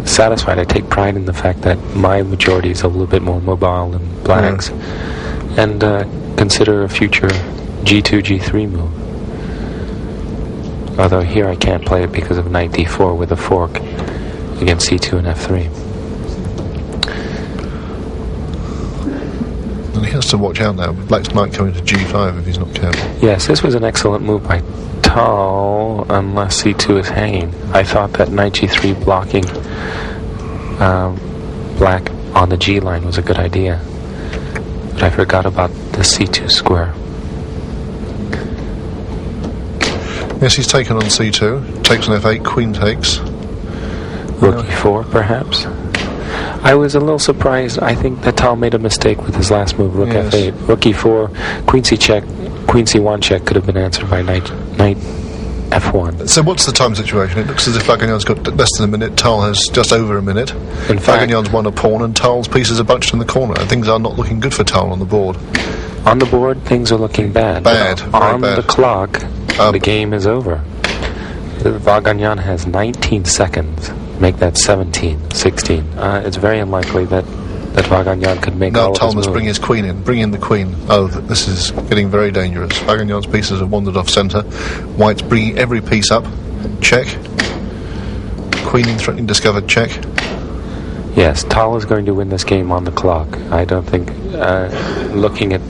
satisfied. I take pride in the fact that my majority is a little bit more mobile than Black's, and consider a future G2, G3 move. Although here I can't play it because of knight d4 with a fork against c2 and f3. And he has to watch out now. Black's might come into g5 if he's not careful. Yes, this was an excellent move by Tal, unless c2 is hanging. I thought that knight g3 blocking Black on the g line was a good idea, but I forgot about the c2 square. Yes, he's taken on c2, takes on f8, queen takes. Rook e4, perhaps. I was a little surprised. I think that Tal made a mistake with his last move, rook f8. Rook e4, queen c check, queen c1 check could have been answered by knight f1. So what's the time situation? It looks as if Vaganyan's got less than a minute, Tal has just over a minute. In fact, Vaganyan's won a pawn and Tal's pieces are bunched in the corner. Things are not looking good for Tal on the board. On the board, things are looking bad. Bad, very on bad. The clock, the game is over. Vaganyan has 19 seconds. Make that 17, 16. It's very unlikely that Vaganyan could make all of his Tal must moves. bring his queen in. Bring in the queen. Oh, this is getting very dangerous. Vaganyan's pieces have wandered off centre. White's bringing every piece up. Check. Queen in threatening discovered. Check. Yes, Tal is going to win this game on the clock. I don't think, looking at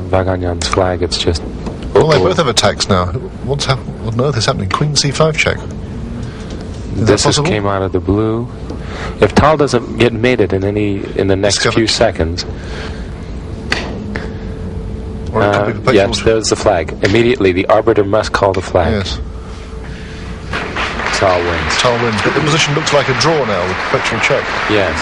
Vaganyan's flag, it's just... Well, they both have attacks now. What on earth is happening? Queen c5 check. This just came out of the blue. If Tal doesn't get mated in the next few seconds, yes, there's the flag. Immediately, the arbiter must call the flag. Yes. Tal wins. Tal wins, but the position looks like a draw now with perpetual check. Yes.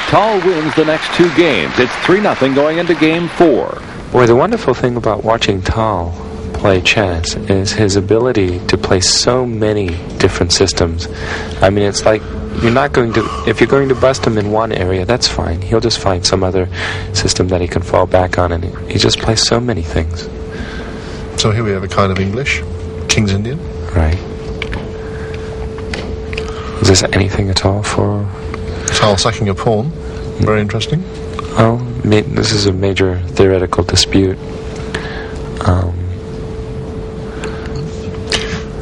Tal wins the next 2 games. It's 3-0 going into game 4. Boy, the wonderful thing about watching Tal play chess is his ability to play so many different systems. I mean, it's like you're not going to, if you're going to bust him in one area, that's fine. He'll just find some other system that he can fall back on, and he just plays so many things. So here we have a kind of English, King's Indian. Right. Is this anything at all for... Tal sacking a pawn. Very interesting. Well, this is a major theoretical dispute.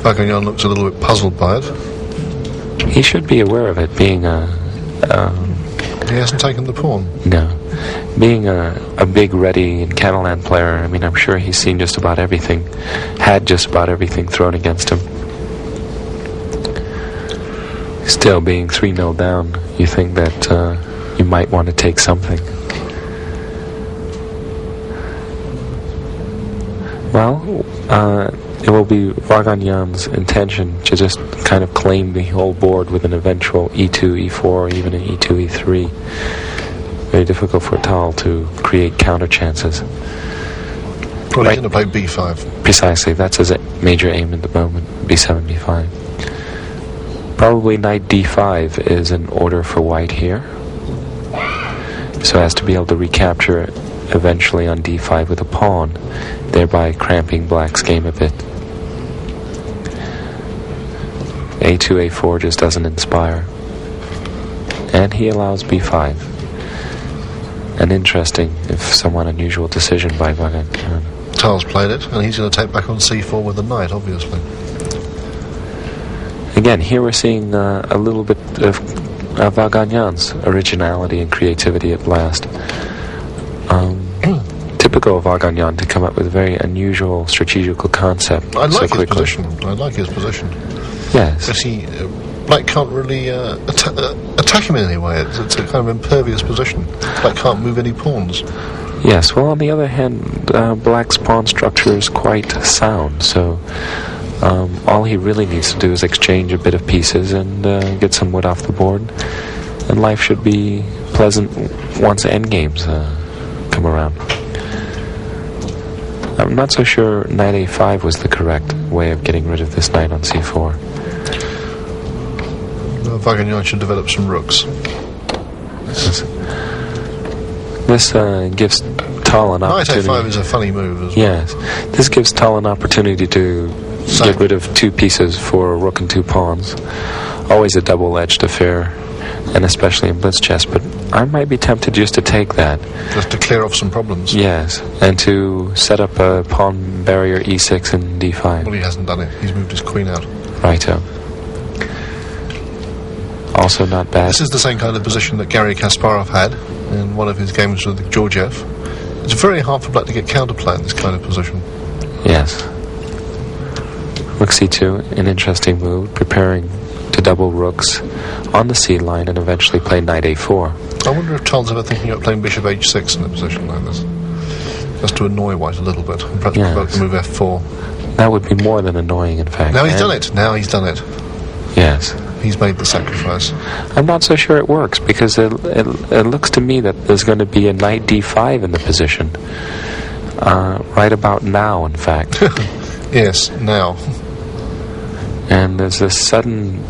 Vaganyan looks a little bit puzzled by it. He should be aware of it, being a... He hasn't taken the pawn. No. Being a big ready and Catalan player, I mean, I'm sure he's seen just about everything, had just about everything thrown against him. Still, being 3-0 down, you think that you might want to take something. Well, it will be Vaganyan's intention to just kind of claim the whole board with an eventual e2, e4, or even an e2, e3. Very difficult for Tal to create counter chances. Well, he's going to play b5. Precisely, that's his major aim at the moment, b7, b5. Probably knight d5 is in order for white here, so as to be able to recapture it eventually on d5 with a pawn, thereby cramping black's game a bit. a2, a4 just doesn't inspire. And he allows b5. An interesting, if somewhat unusual, decision by Vaganyan. Tal's played it, and he's going to take back on c4 with the knight, obviously. Again, here we're seeing a little bit of Vaganyan's originality and creativity at last. Typical of Vaganyan to come up with a very unusual strategical concept. I like so his position. I like his position. Yes. But Black can't really attack him in any way. It's a kind of impervious position. Black can't move any pawns. Yes, well, on the other hand, Black's pawn structure is quite sound, so all he really needs to do is exchange a bit of pieces and get some wood off the board, and life should be pleasant once endgames come around. I'm not so sure knight a5 was the correct way of getting rid of this knight on c4. Vaganyan should develop some rooks. This gives Tal an opportunity. Knight a5 is a funny move as well. Yes, this gives Tal an opportunity to get rid of 2 pieces for a rook and 2 pawns. Always a double-edged affair, and especially in blitz chess, but I might be tempted just to take that. Just to clear off some problems. Yes, and to set up a pawn barrier e6 and d5. Well, he hasn't done it. He's moved his queen out. Righto. Also not bad. This is the same kind of position that Garry Kasparov had in one of his games with Georgiev. It's very hard for Black to get counterplay in this kind of position. Yes. Rook c2, an interesting move, preparing to double rooks on the c line and eventually play knight a4. I wonder if Tal's ever thinking about playing bishop h6 in a position like this. Just to annoy White a little bit, and perhaps about to move f4. That would be more than annoying, in fact. Now he's done it. Now he's done it. Yes. He's made the sacrifice. I'm not so sure it works, because it looks to me that there's going to be a knight d5 in the position. Right about now, in fact. Yes, now. And there's this sudden,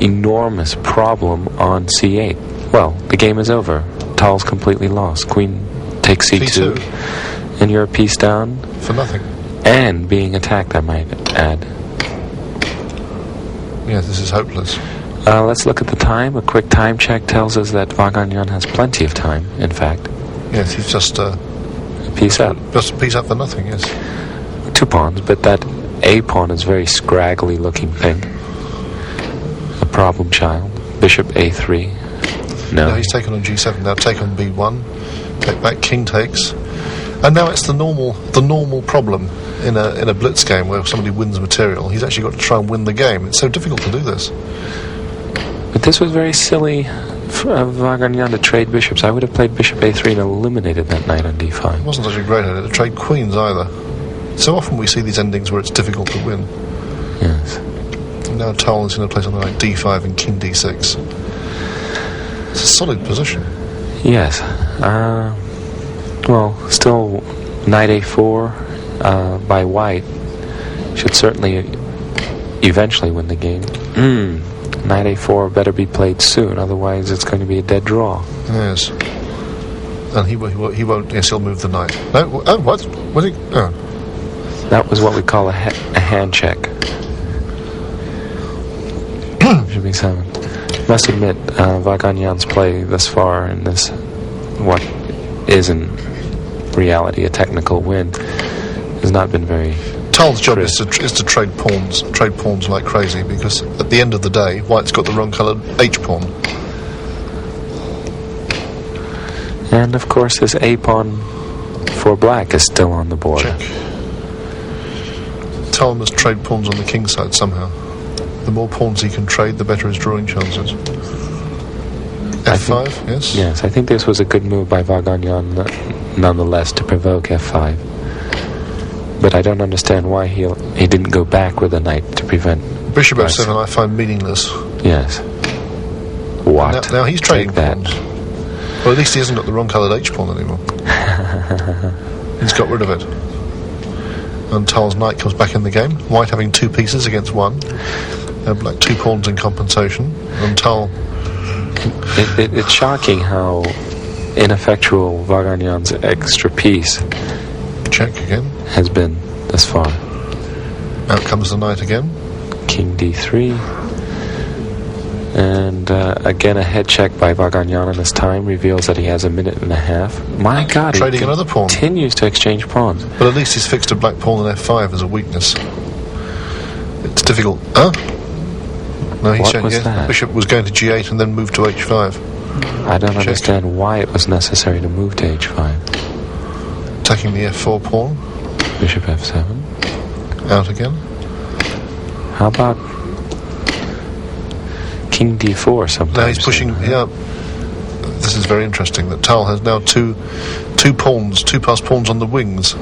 enormous problem on c8. Well, the game is over. Tal's completely lost. Queen takes c2. And you're a piece down. For nothing. And being attacked, I might add. Yes, this is hopeless. Let's look at the time. A quick time check tells us that Vaganyan has plenty of time, in fact. Yes, he's just a piece up. Just a piece up for nothing, yes. 2 pawns, but that a pawn is a very scraggly looking thing. A problem child. Bishop a3. No, he's taken on g7. Now take on b1. Take back, king takes. And now it's the normal problem in a blitz game where somebody wins material. He's actually got to try and win the game. It's so difficult to do this. But this was very silly for Vaganyan to trade bishops. I would have played bishop a3 and eliminated that knight on d5. It wasn't such a great idea to trade queens either. So often we see these endings where it's difficult to win. Yes. And now Tal is going to play something like d5 and king d6. It's a solid position. Yes. Well, still knight a4 by white should certainly eventually win the game. Knight a4 better be played soon, otherwise it's going to be a dead draw. Yes. And he won't. Yes, he'll move the knight. No. Oh, what? What? Oh. That was what we call a hand check. Should be 7. Must admit, Vaganyan's play thus far in this, what is in reality a technical win, has not been very. Tal's job is to trade pawns like crazy, because at the end of the day, white's got the wrong coloured H pawn. And of course, his A pawn for black is still on the board. Check. Tal must trade pawns on the king side somehow. The more pawns he can trade, the better his drawing chances. F5, yes? Yes, I think this was a good move by Vaganyan nonetheless to provoke F5. But I don't understand why he didn't go back with a knight to prevent... Bishop F7 I find meaningless. Yes. What? Now he's trading that. pawns. Well, at least he hasn't got the wrong coloured H pawn anymore. He's got rid of it. And Tal's knight comes back in the game. White having 2 pieces against 1. Black 2 pawns in compensation. And Tal... It's shocking how ineffectual Vaganyan's extra piece Check again. has been thus far. Out comes the knight again. King d3. And again a head check by Vaganyan, and this time reveals that he has a minute and a half. My God, Trading another pawn. Continues to exchange pawns. But at least he's fixed a black pawn on F5 as a weakness. It's difficult. Huh? No, he's What was that? Bishop was going to G8 and then moved to H5. I don't understand why it was necessary to move to H5. Attacking the F4 pawn. Bishop F7. Out again. How about King D4 sometimes? Now he's pushing... Yeah. This is very interesting, that Tal has now two pawns, 2+ pawns on the wings.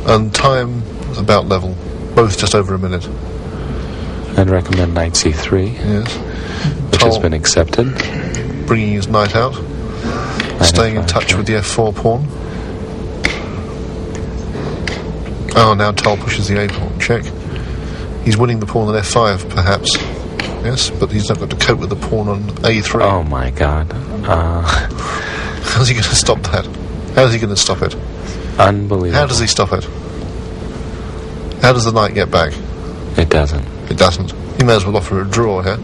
And time about level. Both just over a minute. I'd recommend knight c3, Yes. which has been accepted. Bringing his knight out. Staying in touch with the F4 pawn. Oh, now Tal pushes the A pawn. Check. He's winning the pawn on F5, perhaps. Yes, but he's not got to cope with the pawn on A3. Oh my God. How's he going to stop that? How's he going to stop it? Unbelievable. How does he stop it? How does the knight get back? It doesn't. It doesn't. He may as well offer a draw here.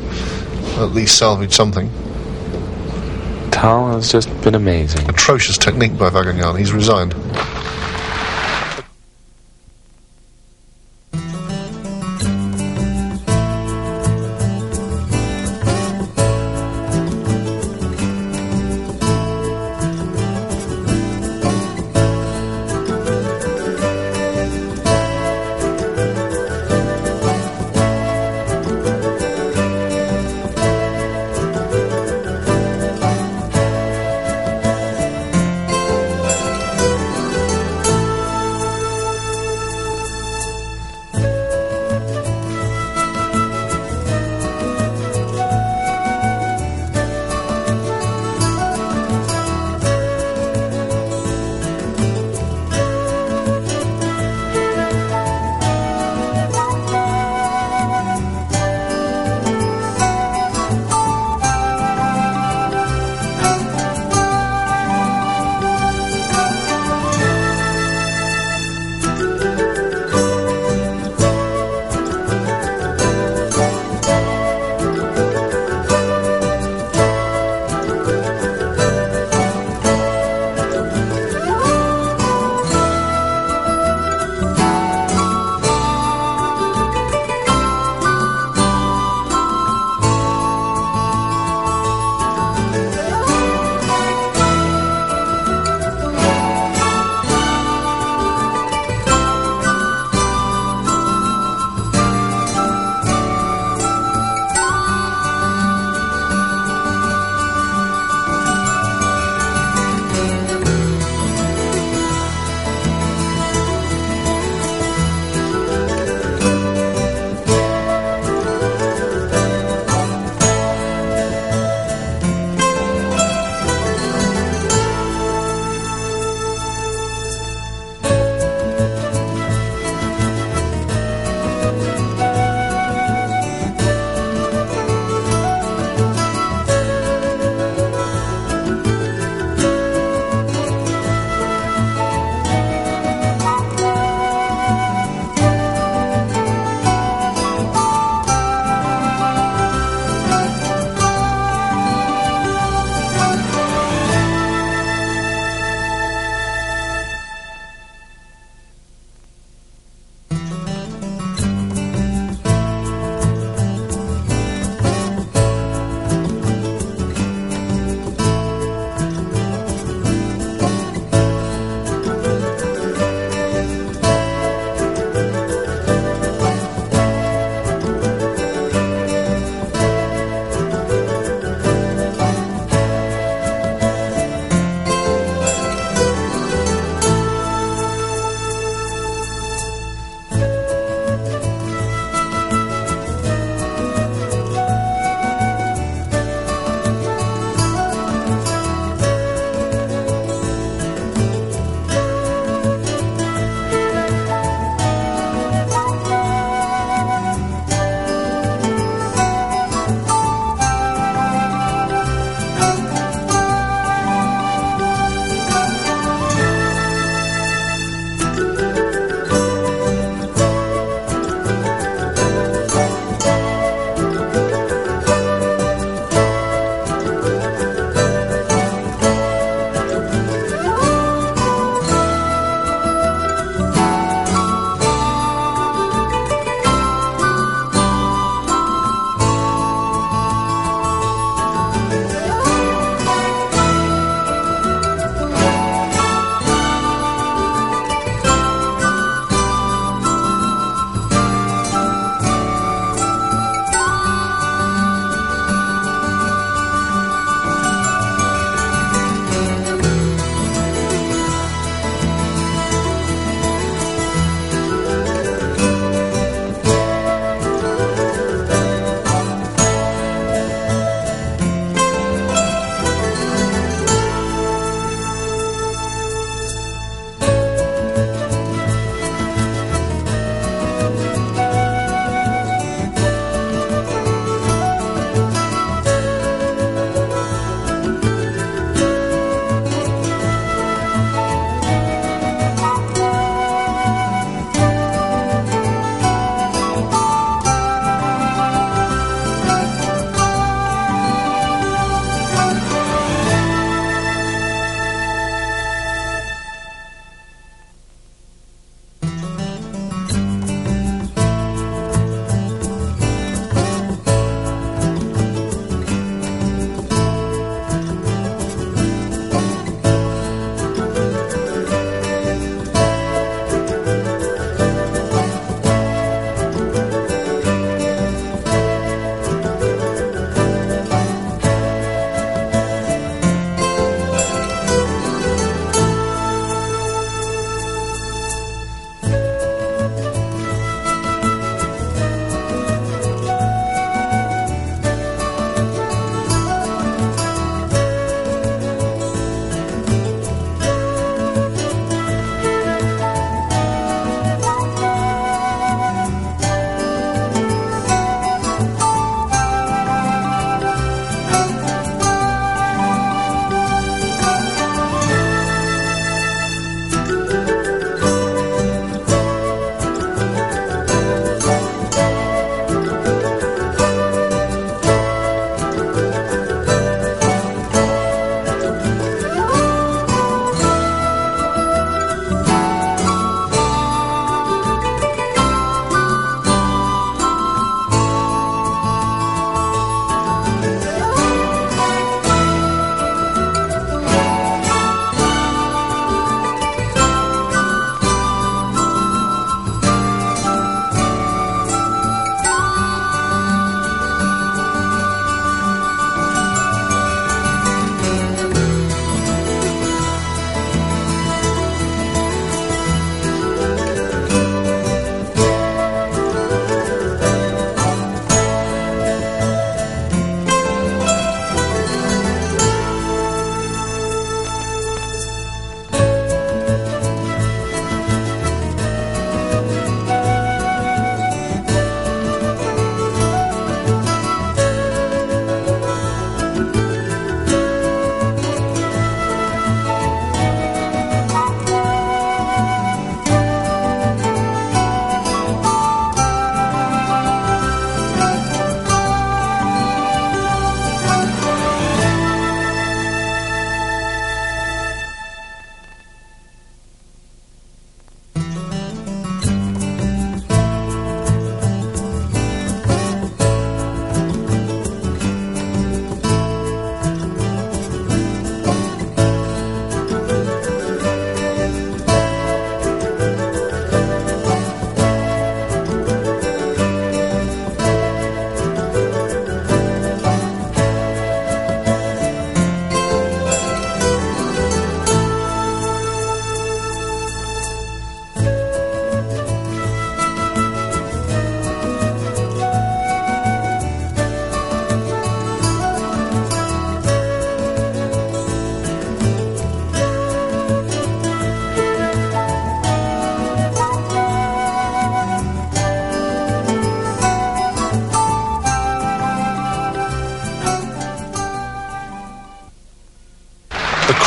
At least salvage something. Tal has just been amazing. Atrocious technique by Vaganyan. He's resigned.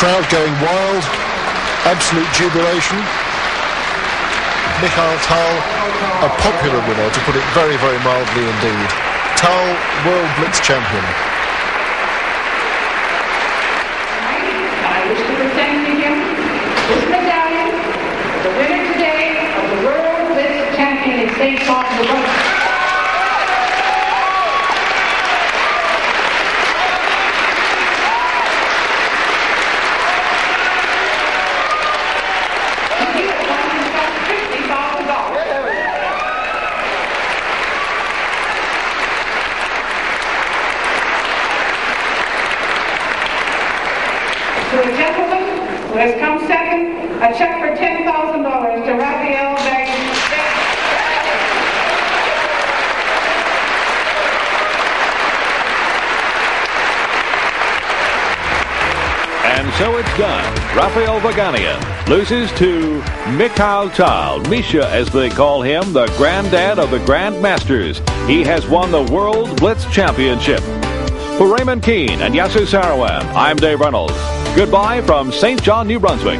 Crowd going wild, absolute jubilation. Mikhail Tal, a popular winner, to put it very, very mildly indeed. Tal, World Blitz Champion. I wish to present to you this medallion, the winner today of the World Blitz Champion in St. Paul, Minnesota. To a gentleman who has come second, a check for $10,000 to Raphael Baggins. And so it's done. Raphael Vaganian loses to Mikhail Tal, Misha as they call him, the granddad of the Grandmasters. He has won the World Blitz Championship. For Raymond Keene and Yasu Sarawan, I'm Dave Reynolds. Goodbye from St. John, New Brunswick.